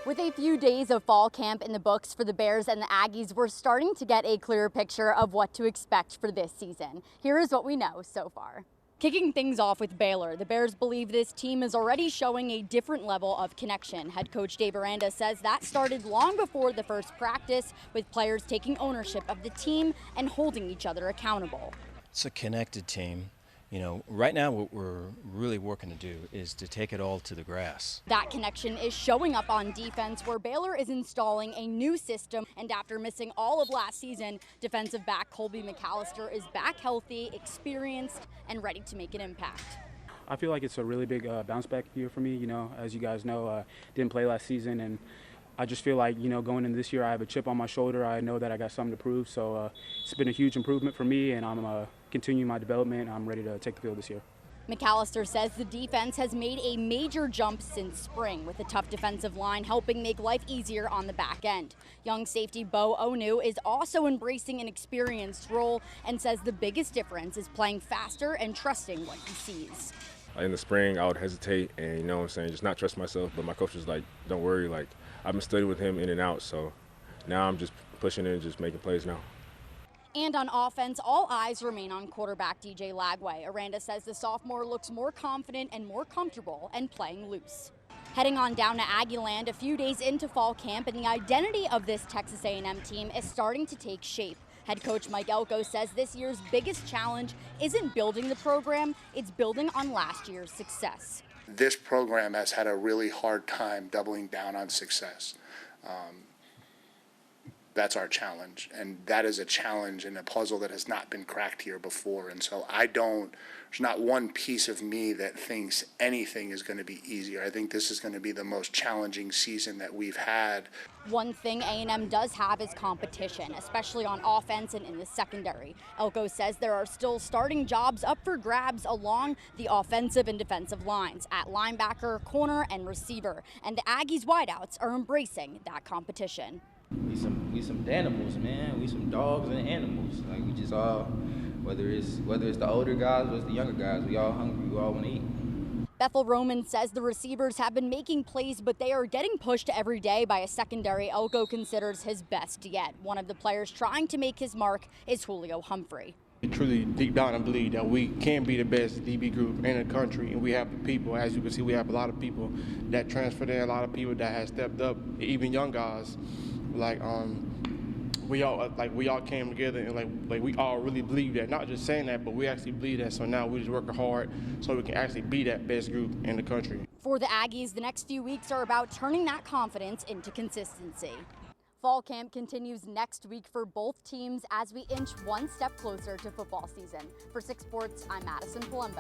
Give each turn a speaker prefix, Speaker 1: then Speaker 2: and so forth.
Speaker 1: With a few days of fall camp in the books for the Bears and the Aggies, we're starting to get a clearer picture of what to expect for this season. Here is what we know so far. Kicking things off with Baylor, the Bears believe this team is already showing a different level of connection. Head coach Dave Aranda says that started long before the first practice, with players taking ownership of the team and holding each other accountable.
Speaker 2: It's a connected team. You know, right now what we're really working to do is to take it all to the grass.
Speaker 1: That connection is showing up on defense, where Baylor is installing a new system. And after missing all of last season, defensive back Colby McAllister is back healthy, experienced, and ready to make an impact.
Speaker 3: I feel like it's a really big bounce back year for me. You know, as you guys know, didn't play last season, and I just feel like, you know, going into this year, I have a chip on my shoulder. I know that I got something to prove. So it's been a huge improvement for me, and I'm continuing my development. I'm ready to take the field this year.
Speaker 1: McAllister says the defense has made a major jump since spring, with a tough defensive line helping make life easier on the back end. Young safety Bo Onu is also embracing an experienced role and says the biggest difference is playing faster and trusting what he sees.
Speaker 4: In the spring, I would hesitate and, you know what I'm saying, just not trust myself. But my coach was like, don't worry, like, I've been studying with him in and out. So now I'm just pushing in and just making plays now.
Speaker 1: And on offense, all eyes remain on quarterback DJ Lagway. Aranda says the sophomore looks more confident and more comfortable and playing loose. Heading on down to Aggieland a few days into fall camp, and the identity of this Texas A&M team is starting to take shape. Head coach Mike Elko says this year's biggest challenge isn't building the program, it's building on last year's success.
Speaker 5: This program has had a really hard time doubling down on success. That's our challenge, and that is a challenge and a puzzle that has not been cracked here before. And so there's not one piece of me that thinks anything is going to be easier. I think this is going to be the most challenging season that we've had.
Speaker 1: One thing A&M does have is competition, especially on offense and in the secondary. Elko says there are still starting jobs up for grabs along the offensive and defensive lines at linebacker, corner, and receiver. And the Aggies wideouts are embracing that competition.
Speaker 6: We some animals, man. We some dogs and animals. Like, we just all, whether it's the older guys or it's the younger guys, we all hungry. We all want to eat.
Speaker 1: Bethel Roman says the receivers have been making plays, but they are getting pushed every day by a secondary Elko considers his best yet. One of the players trying to make his mark is Julio Humphrey.
Speaker 7: Truly, deep down, I believe that we can be the best DB group in the country, and we have the people. As you can see, we have a lot of people that transferred in, a lot of people that have stepped up, even young guys. Like we all came together, and like we all really believe that. Not just saying that, but we actually believe that. So now we're just working hard so we can actually be that best group in the country.
Speaker 1: For the Aggies, the next few weeks are about turning that confidence into consistency. Fall camp continues next week for both teams as we inch one step closer to football season. For 6 Sports, I'm Madison Palumbo.